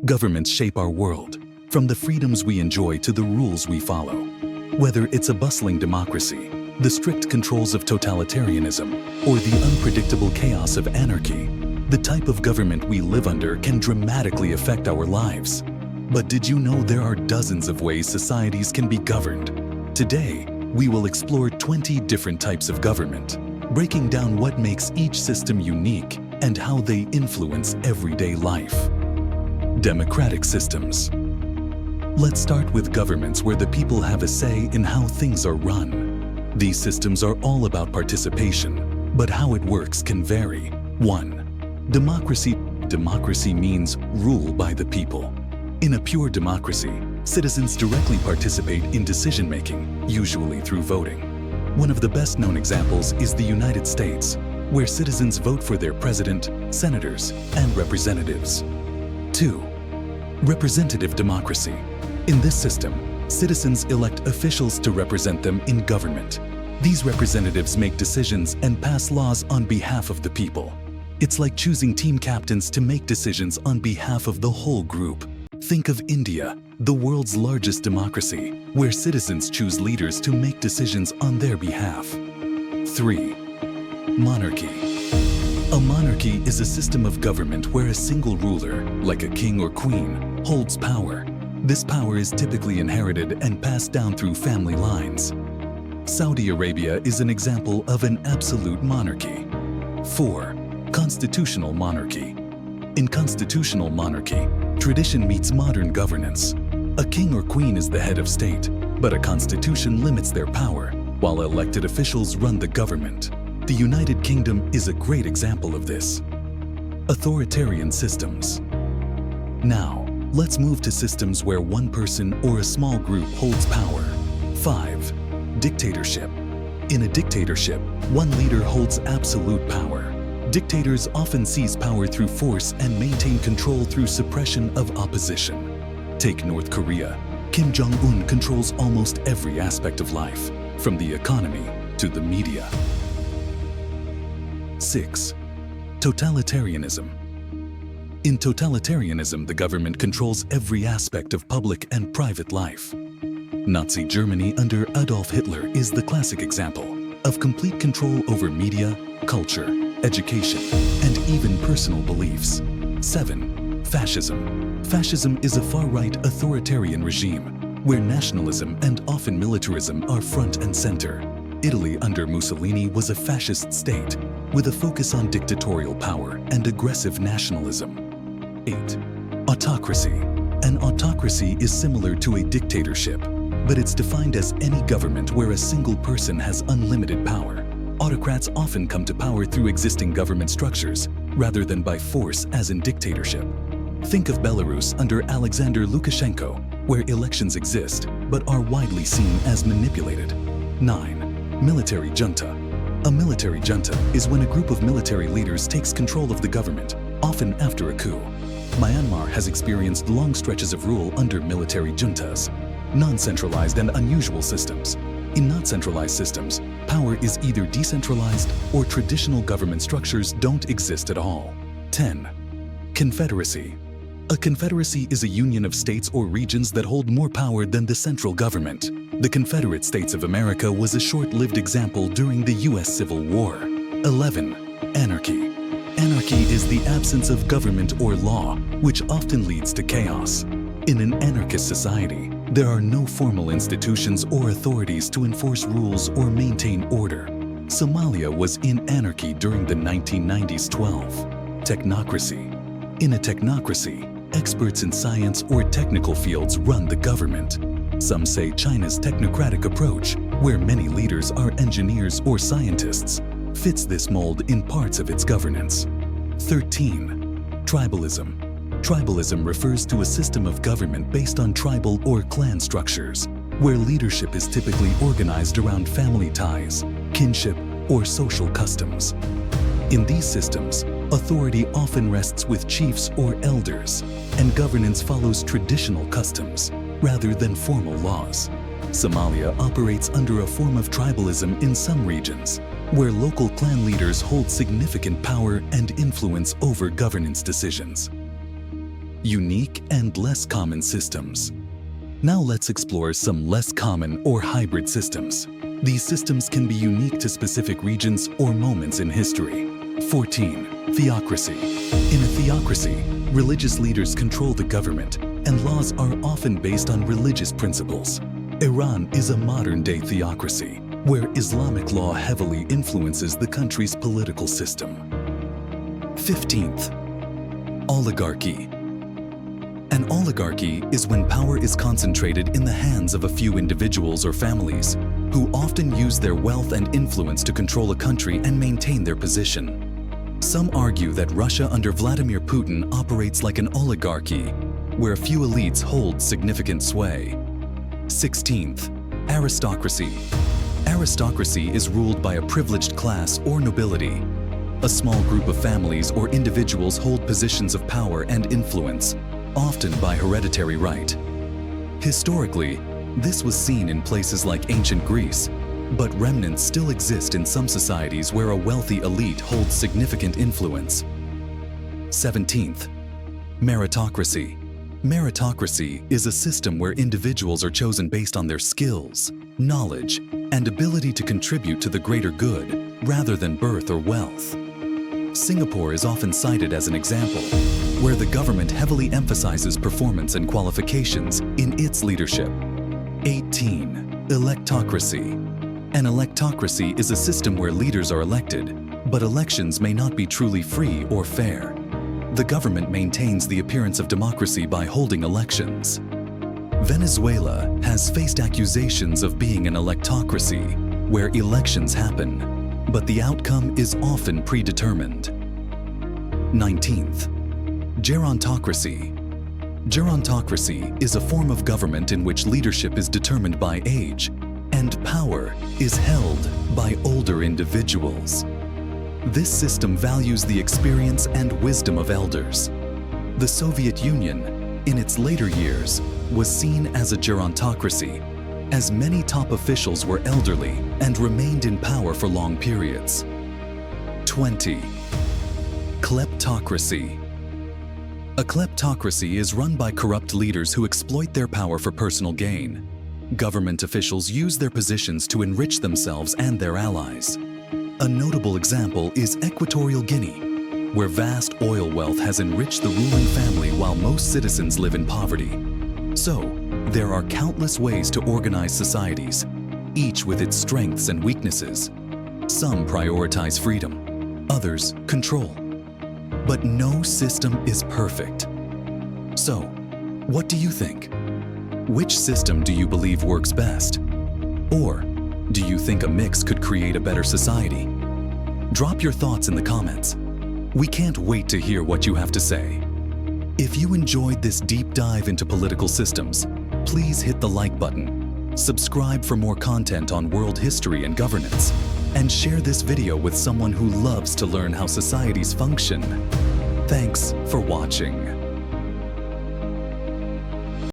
Governments shape our world, from the freedoms we enjoy to the rules we follow. Whether it's a bustling democracy, the strict controls of totalitarianism, or the unpredictable chaos of anarchy, the type of government we live under can dramatically affect our lives. But did you know there are dozens of ways societies can be governed? Today, we will explore 20 different types of government, breaking down what makes each system unique and how they influence everyday life. Democratic systems. Let's start with governments where the people have a say in how things are run. These systems are all about participation, but how it works can vary. 1. Democracy. Democracy means rule by the people. In a pure democracy, citizens directly participate in decision-making, usually through voting. One of the best-known examples is the United States, where citizens vote for their president, senators, and representatives. 2. Representative democracy. In this system, citizens elect officials to represent them in government. These representatives make decisions and pass laws on behalf of the people. It's like choosing team captains to make decisions on behalf of the whole group. Think of India, the world's largest democracy, where citizens choose leaders to make decisions on their behalf. 3. Monarchy. A monarchy is a system of government where a single ruler, like a king or queen, holds power. This power is typically inherited and passed down through family lines. Saudi Arabia is an example of an absolute monarchy. 4. Constitutional monarchy. In constitutional monarchy, tradition meets modern governance. A king or queen is the head of state, but a constitution limits their power, while elected officials run the government. The United Kingdom is a great example of this. Authoritarian systems. Now, let's move to systems where one person or a small group holds power. 5. Dictatorship. In a dictatorship, one leader holds absolute power. Dictators often seize power through force and maintain control through suppression of opposition. Take North Korea. Kim Jong-un controls almost every aspect of life, from the economy to the media. 6. Totalitarianism. In totalitarianism, the government controls every aspect of public and private life. Nazi Germany under Adolf Hitler is the classic example of complete control over media, culture, education, and even personal beliefs. 7. Fascism. Fascism is a far-right authoritarian regime where nationalism and often militarism are front and center. Italy under Mussolini was a fascist state with a focus on dictatorial power and aggressive nationalism. 8. Autocracy. An autocracy is similar to a dictatorship, but it's defined as any government where a single person has unlimited power. Autocrats often come to power through existing government structures, rather than by force as in dictatorship. Think of Belarus under Alexander Lukashenko, where elections exist, but are widely seen as manipulated. 9. Military junta. A military junta is when a group of military leaders takes control of the government, often after a coup. Myanmar has experienced long stretches of rule under military juntas. Non-centralized and unusual systems. In non-centralized systems, power is either decentralized or traditional government structures don't exist at all. 10. Confederacy. A confederacy is a union of states or regions that hold more power than the central government. The Confederate States of America was a short-lived example during the U.S. Civil War. 11. Anarchy. Anarchy is the absence of government or law, which often leads to chaos. In an anarchist society, there are no formal institutions or authorities to enforce rules or maintain order. Somalia was in anarchy during the 1990s. 12. Technocracy. In a technocracy, experts in science or technical fields run the government. Some say China's technocratic approach, where many leaders are engineers or scientists, fits this mold in parts of its governance. 13. Tribalism. Tribalism refers to a system of government based on tribal or clan structures, where leadership is typically organized around family ties, kinship, or social customs. In these systems, authority often rests with chiefs or elders, and governance follows traditional customs rather than formal laws. Somalia operates under a form of tribalism in some regions, where local clan leaders hold significant power and influence over governance decisions. unique and less common systems. Now let's explore some less common or hybrid systems. These systems can be unique to specific regions or moments in history. 14. Theocracy. In a theocracy, religious leaders control the government, and laws are often based on religious principles. Iran is a modern-day theocracy, where Islamic law heavily influences the country's political system. 15th. Oligarchy. An oligarchy is when power is concentrated in the hands of a few individuals or families, who often use their wealth and influence to control a country and maintain their position. Some argue that Russia under Vladimir Putin operates like an oligarchy, where a few elites hold significant sway. 16th. Aristocracy. Aristocracy is ruled by a privileged class or nobility. A small group of families or individuals hold positions of power and influence, often by hereditary right. Historically, this was seen in places like ancient Greece, but remnants still exist in some societies where a wealthy elite holds significant influence. 17th. Meritocracy. Meritocracy is a system where individuals are chosen based on their skills, knowledge, and ability to contribute to the greater good, rather than birth or wealth. Singapore is often cited as an example, where the government heavily emphasizes performance and qualifications in its leadership. 18. Electocracy. An electocracy is a system where leaders are elected, but elections may not be truly free or fair. The government maintains the appearance of democracy by holding elections. Venezuela has faced accusations of being an electocracy, where elections happen, but the outcome is often predetermined. 19th. Gerontocracy. Gerontocracy is a form of government in which leadership is determined by age, and power is held by older individuals. This system values the experience and wisdom of elders. The Soviet Union, in its later years, was seen as a gerontocracy, as many top officials were elderly and remained in power for long periods. 20. Kleptocracy. A kleptocracy is run by corrupt leaders who exploit their power for personal gain. Government officials use their positions to enrich themselves and their allies. A notable example is Equatorial Guinea, where vast oil wealth has enriched the ruling family while most citizens live in poverty. So, there are countless ways to organize societies, each with its strengths and weaknesses. Some prioritize freedom, others control. But no system is perfect. So, what do you think? Which system do you believe works best? Or, do you think a mix could create a better society? Drop your thoughts in the comments. We can't wait to hear what you have to say. If you enjoyed this deep dive into political systems, please hit the like button, subscribe for more content on world history and governance, and share this video with someone who loves to learn how societies function. Thanks for watching.